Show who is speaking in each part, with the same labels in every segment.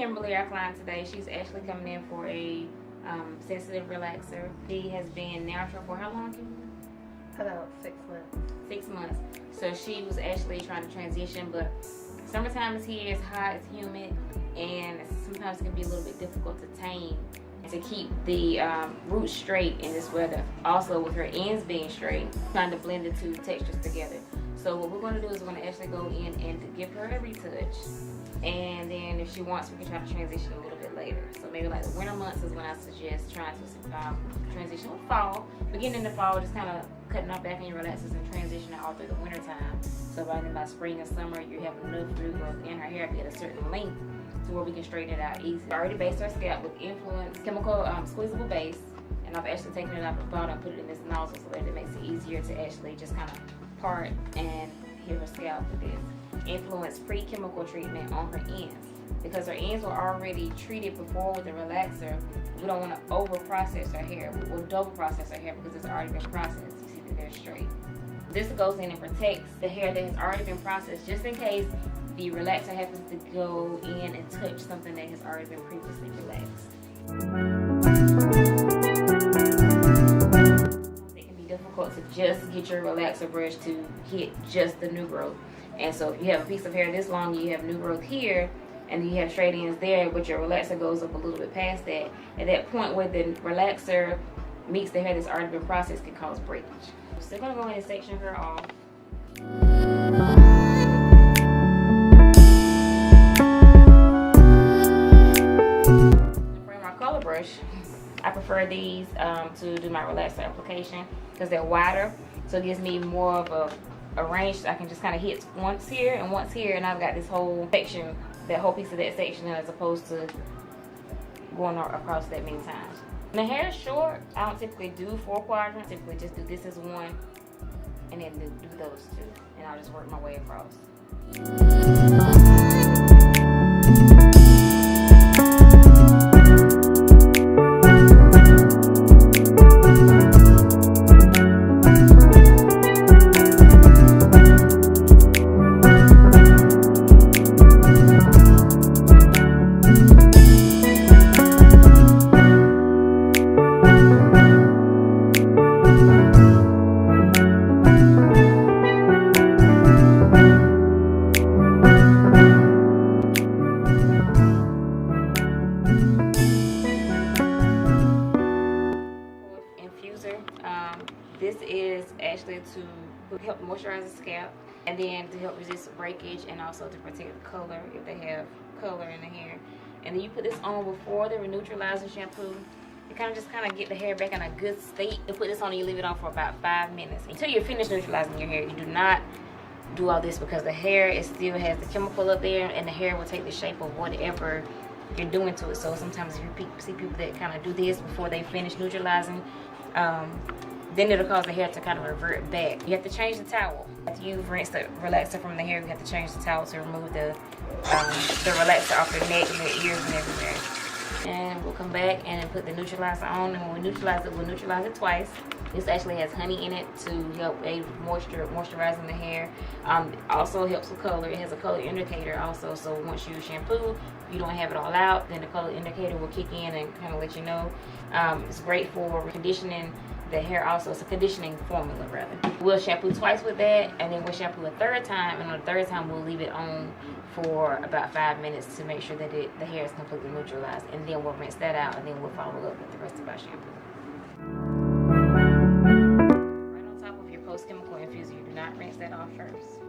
Speaker 1: Kimberly, our client today. She's actually coming in for a sensitive relaxer. She has been natural for how long, Kimberly?
Speaker 2: About 6 months.
Speaker 1: 6 months. So she was actually trying to transition, but summertime is here, it's hot, it's humid, and sometimes it can be a little bit difficult to tame to keep the roots straight in this weather. Also with her ends being straight, trying to blend the two textures together. So what we're going to do is we're going to actually go in and give her a retouch, and then if she wants, we can try to transition a little bit later. So maybe like the winter months is when I suggest trying to transition with fall. Beginning in the fall, just kind of cutting off back in your relaxers and transitioning all through the winter time. So by spring and summer, you have enough root growth in her hair at a certain length to where we can straighten it out easy. I already based her scalp with Influence chemical squeezable base, and I've actually taken it out of the bottle and put it in this nozzle so that it makes it easier to actually just kind of part and hit her scalp with this Influence pre-chemical treatment on her ends. Because her ends were already treated before with the relaxer, we don't want to over process her hair. We'll double process her hair because it's already been processed. You see that they're straight. This goes in and protects the hair that has already been processed, just in case the relaxer happens to go in and touch something that has already been previously relaxed. It can be difficult to just get your relaxer brush to hit just the new growth. And so if you have a piece of hair this long, you have new growth here, and you have straight ends there, but your relaxer goes up a little bit past that. At that point where the relaxer meets the hair that's already been processed, can cause breakage. So I'm going to go ahead and section her off. For my color brush, I prefer these to do my relaxer application because they're wider, so it gives me more of a range. I can just kind of hit once here and once here, and I've got this whole section, that whole piece of that section, as opposed to going across that many times. When the hair is short, I don't typically do 4 quadrants. I typically just do this as one, and then do those 2, and I'll just work my way across. This is actually to help moisturize the scalp, and then to help resist breakage, and also to protect the color if they have color in the hair. And then you put this on before the neutralizing shampoo. You kind of get the hair back in a good state. You put this on and you leave it on for about 5 minutes until you're finished neutralizing your hair. You do not do all this because the hair still has the chemical up there, and the hair will take the shape of whatever you're doing to it. So sometimes if you see people that kind of do this before they finish neutralizing, then it'll cause the hair to kind of revert back. You have to change the towel. After you've rinsed the relaxer from the hair, you have to change the towel to remove the relaxer off your neck and your ears and everywhere. And we'll come back and put the neutralizer on, and when we neutralize it, we'll neutralize it twice. This actually has honey in it to help aid moisturizing the hair. Also helps with color. It has a color indicator also, so once you shampoo, if you don't have it all out, then the color indicator will kick in and kind of let you know. It's great for conditioning the hair also. It's a conditioning formula rather. We'll shampoo twice with that, and then we'll shampoo a 3rd time, and on the 3rd time we'll leave it on for about 5 minutes to make sure that the hair is completely neutralized, and then we'll rinse that out, and then we'll follow up with the rest of our shampoo. Right on top of your post-chemical infuser, you do not rinse that off first.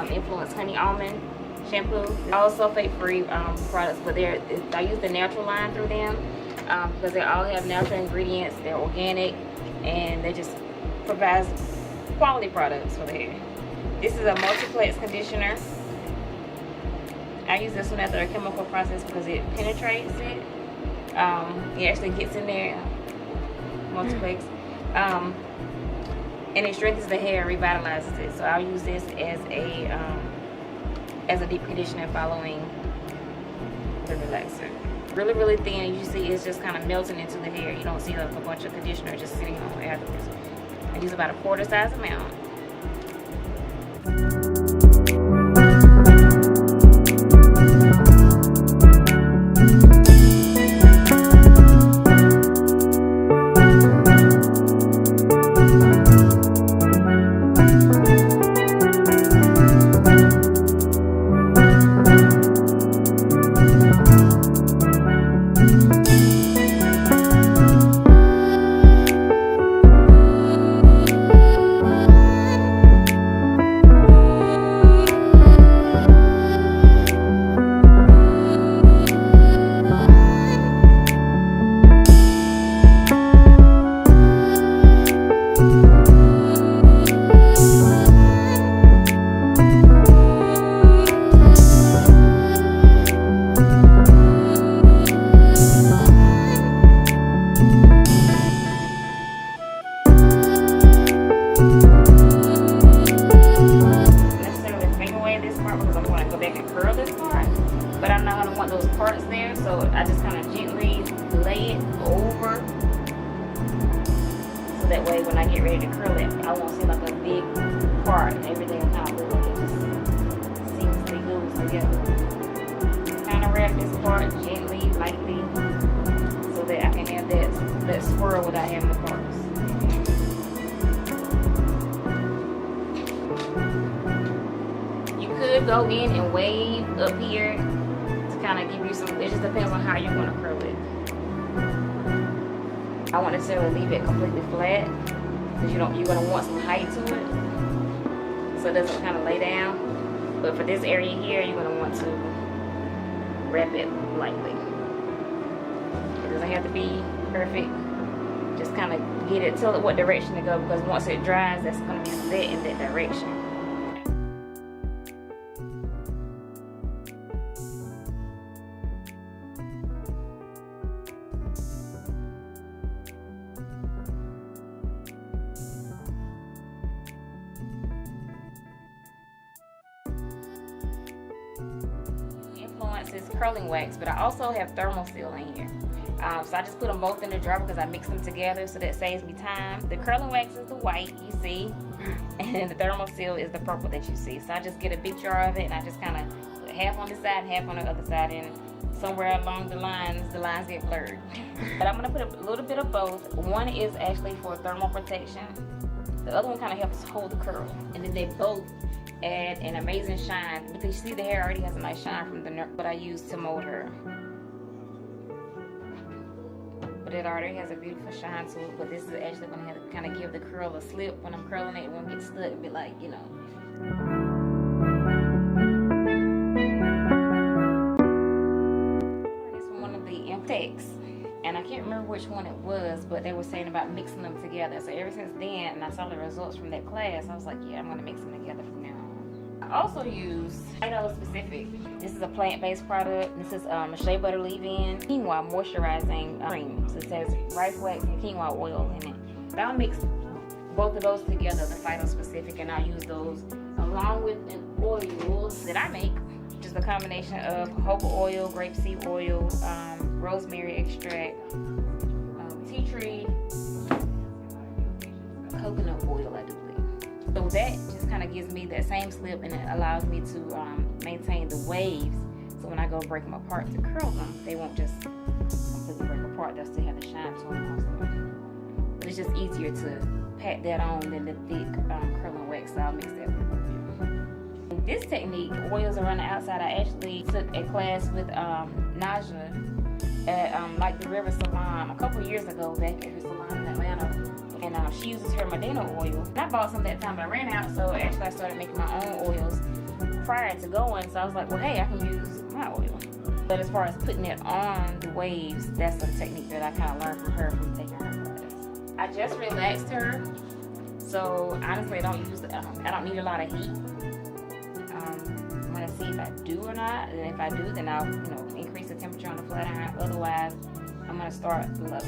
Speaker 1: Influence honey almond shampoo. All sulfate-free products, but I use the natural line through them because they all have natural ingredients. They're organic, and they just provide quality products for the hair. This is a multiplex conditioner. I use this one after a chemical process because it penetrates it. It actually gets in there. Multiplex. and it strengthens the hair and revitalizes it. So I'll use this as a deep conditioner following the relaxer. Really, really thin. You see it's just kind of melting into the hair. You don't see like a bunch of conditioner just sitting on afterwards. I use about a quarter size amount. So I just kind of gently lay it over, so that way when I get ready to curl it, I won't see like a big part and everything will kind of look like it just seamlessly goes together. Kind of wrap this part gently, lightly, so that I can have that swirl without having the parts. You could go in and wave up here, kind of give you some, it just depends on how you want to curl it. I won't necessarily leave it completely flat because you're going to want some height to it so it doesn't kind of lay down. But for this area here, you're going to want to wrap it lightly. It doesn't have to be perfect. Just kind of get it, tell it what direction to go, because once it dries, that's going to be set in that direction. Is curling wax, but I also have thermal seal in here. So I just put them both in the jar because I mix them together, so that saves me time. The curling wax is the white you see, and the thermal seal is the purple that you see. So I just get a big jar of it, and I just kind of put half on this side, half on the other side, and somewhere along the lines get blurred. But I'm going to put a little bit of both. One is actually for thermal protection. The other one kind of helps hold the curl, and then they both add an amazing shine, because you see the hair already has a nice shine from the nerve that I use to mold her. But it already has a beautiful shine to it, but this is actually going to have to kind of give the curl a slip when I'm curling it. It won't get stuck and be like, you know. It's from one of the Impex, and I can't remember which one it was, but they were saying about mixing them together. So ever since then, and I saw the results from that class, I was like, yeah, I'm going to mix them together from now on. I also use Phyto Specific. This is a plant-based product. This is a shea butter leave-in quinoa moisturizing cream. So it says rice wax and quinoa oil in it. But I'll mix both of those together, the Phyto Specific, and I'll use those along with an oil that I make, which is a combination of jojoba oil, grapeseed oil, rosemary extract, tea tree, coconut oil, I do believe. So that just kind of gives me that same slip, and it allows me to maintain the waves. So when I go break them apart to curl them, they won't just completely break apart. They'll still have the shine to them also. But it's just easier to pat that on than the thick curling wax. So I'll mix that with you. This technique, oils around the outside, I actually took a class with Naja at like the River Salon a couple years ago, back at her salon in Atlanta. And she uses her Medina oil. I bought some that time, but I ran out, so actually I started making my own oils prior to going. So I was like, well, hey, I can use my oil. But as far as putting it on the waves, that's a technique that I kind of learned from her from taking her class. I just relaxed her, so honestly, I don't need a lot of heat. I'm gonna see if I do or not, and if I do, then I'll increase the temperature on the flat iron. Otherwise, I'm gonna start low.